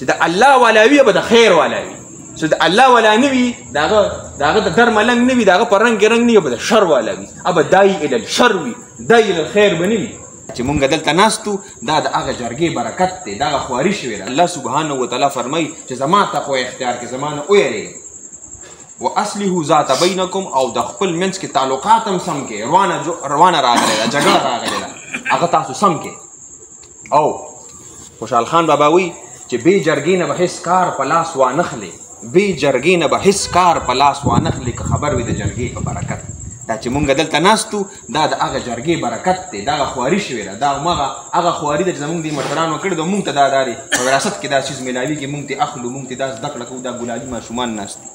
چې د الله والا وي به د خیر والا وي، چې د الله والا نه وي د هغه د در ملنګ نه وي، د هغه په رنګ رنګ نه وي، به د شر والا وي، به دای الی الشر وي، دای الی الخیر به نه وي. چې مونږ دلته ناستو دا د هغه جرګې برکت دی، دا هغه خواري شوې ده. الله سبحانه وتعالی فرمایي چې زما تقوا اختیار کړئ، زما نه ویریږئ. واصلحوا ذات بینکم، او د خپل منځ کې تعلقات هم سم کړئ. روانه راغلې ده، جګړه راغلې ده، هغه تاسو سم کړئ. او خوشحال خان بابا وایي چې بې جرګې نه به هېڅ کار په لاس وانخلې، بې جرګې نه به هېڅ کار په لاس وانخلې که خبر وي د جرګې په برکت. دا چې مونږ دلته ناستو دا د هغه جرګې برکت دی، دا هغه خواري شوې ده، دا هغه خواري ده چې زمونږ دې مشرانو کړې ده. مونږ ته دا داري په وراثت کې دا چیز میلاویږي، مونږ ترې اخلو، مونږ ترې دا زده کړه کوو، دا ګلالي ماشومان ناست دي.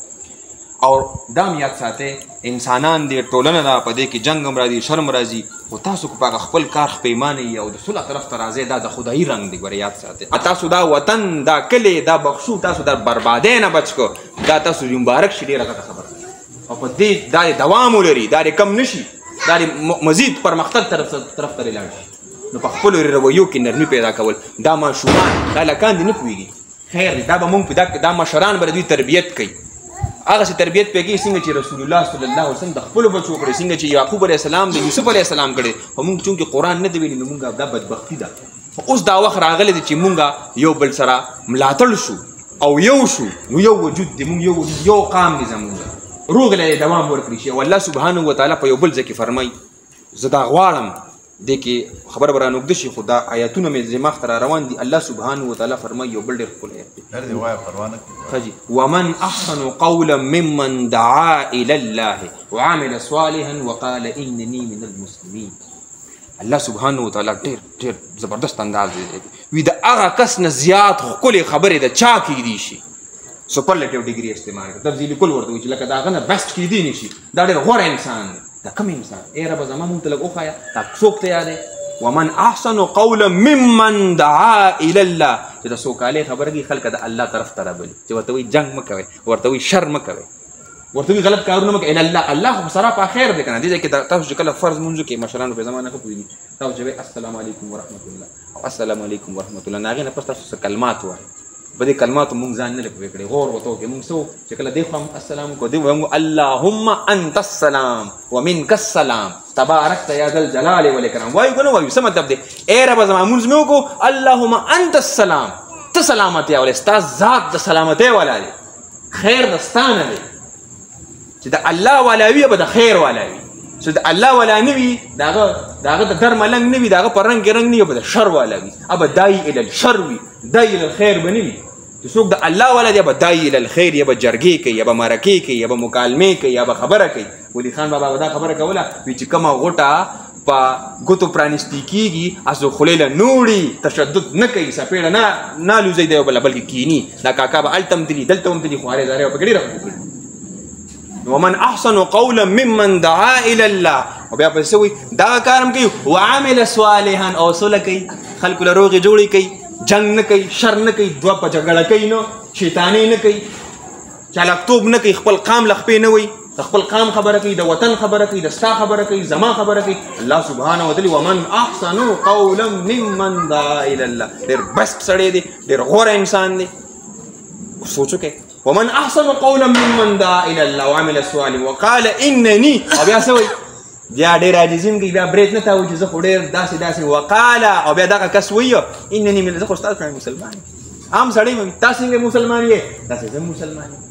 او دا هم یاد ساتئ انسانان دی، ټولنه ده، په دې کې جنګ هم راځي، شرم راځي، خو تاسو که په هغه خپل کار پیمانه یي او د صلح طرف ته راځئ، دا د خدایي رنګ دی. ګوره یاد ساتئ تاسو دا وطن، دا کلی، دا بخښو، تاسو دا بربادۍ نه بچ کو، دا تاسو مبارک شي. ډېره غټه خبره او په دې دا دوام ولري، دا کم نشي، دا مزید پرمختګ طرف ته لاړ شي. نو په خپلو رویو کې نرمي پیدا کول، دا ماشومان دا لکان دي نه پوهېږي، خیر دی، دا به مونږ دا مشران به د دوی تربیت کوي، هغسې تربیت پې کوي څنګه چې رسول الله صلی الله علیه وسلم د خپلو بچو کړی، څنګه چې یعقوب علیه السلام د یوسف علیه السلام کړی. خو مونږ چونکې قرآن نه دی ویلي نو مونږ دا بدبختي ده. اوس دا وخت راغلی دی چې مونږ یو بل سره ملاتړ شو او یو شو، نو یو وجود دی، مونږ یو قام دی زمونږ، روغ له دوام ورکړي شي. او الله سبحانه وتعالی په یو بل ځای کې فرمایي، زه دا غواړم دې کې خبره به رانږده شي، خو دا آیاتونه مې دماغ ته را روان دي. الله سبحانه وتعالی فرمایي یو بل ډېر ښکلی آیت دی، ومن احسن قولا ممن دعا الی الله وعمل صالحا وقال انني من المسلمین. الله سبحانه وتعالی ډېر زبردست انداز دی، وي د هغه کس نه زیات ښکلې خبرې د چا کیدی شي. سپرلیټیو ډیګري استعمال کړه، تفضیلي کول ورته وایي چې لکه د هغه نه بیسټ کیدی نه شي، دا ډېر غوره انسان دی. دا کوم انسان؟ ای ربه زما مونږ ته لږ وښایه، دا څوک ته یادی؟ ومن احسن قولا ممن دعا الی الله، چې د سوکالۍ خبره کوي، خلک د الله طرف ته رابلي، چې ورته وایي جنګ مه کوئ، ورته وایي شر مه کوئ، ورته وایي غلط کارونه مه کوئ. الله الله خو سراپا خیر دی که نه. دې ځای کې تاسو چې کله فرض مونځو کې مشرانو په زمانه ښه پوهېږي، تاسو چې وایي السلام علیکم ورحمت الله او السلام علیکم ورحمت الله، نه هغې نه پس تاسو څه کلمات وایي. په دې کلماتو مونږ ځان نه لږ پوهې کړی، غور ورته وکړئ. مونږ څه چې کله دې خوا السلام وکړو، دې وایو اللهم انت السلام ومنک السلام تبارکت یا ذا الجلال والاکرام. وایو که نه وایو؟ څه مطلب دی؟ ای ربه زما مونځ مې وکړو، اللهم انت السلام، ته سلامتیا والی، ستا ذات د سلامتۍ والا دی، خیر د ستا نه دی. چې د الله والا وي به د خیر والا وي، چې د الله والا نه وي د هغه د در ملنګ نه وي، د هغه په رنګ رنګ نه وي، به د شر والا وي، به دای الی الشر وي، دای الی الخیر به نه وي. چې څوک د الله والا دی به دای الی الخیر، یا به جرګې کوي، یا به مرکې کوي، یا به مکالمې کوي، یا به خبره کوي. ولی خان بابا به دا خبره کوله، وایي چې کومه غوټه په ګوتو پرانیستي کېږي، هسې خولې له نوړي، تشدد نه کوي، څپېړه نه الوزوي د یو بله، بلکې کیني. دا کاکا به هلته هم تلي، دلته هم تلي، خوارې زارې به پکې ډېره خو کړي. ومن احسن قولا ممن دعا الى الله، او بیا پسې وایي دا کار هم کوي، وعمل صالحا، او سوله کوي، خلکو له روغې جوړې کوي، جنګ نه کوي، شر نه کوي، دوه په جګړه کوي، نه شیطانۍ نه کوي، چالاکتوب نه کوي، خپل قام له خپې نه وایي، د خپل قام خبره کوي، د وطن خبره کوي، د ستا خبره کوي، زما خبره کوي. الله سبحانه وتعالی ومن احسن قولا ممن دعا الى الله، ډېر بیسټ سړی دی، ډېر غوره انسان دی. سوچو کې ومن احسن قولا ممن دعا الى الله وعمل صالحا وقال انني، او بیا څه وایي؟ بیا ډېر عاجزي کوي، بیا برېت نه تاوي چې زه خو ډېر داسې وقال، او بیا دغه کس وایي انني، زه خو ستاسو مسلمان یم، عام سړی یم، تاسو څنګه مسلمان یې؟ داسې زه مسلمان یم.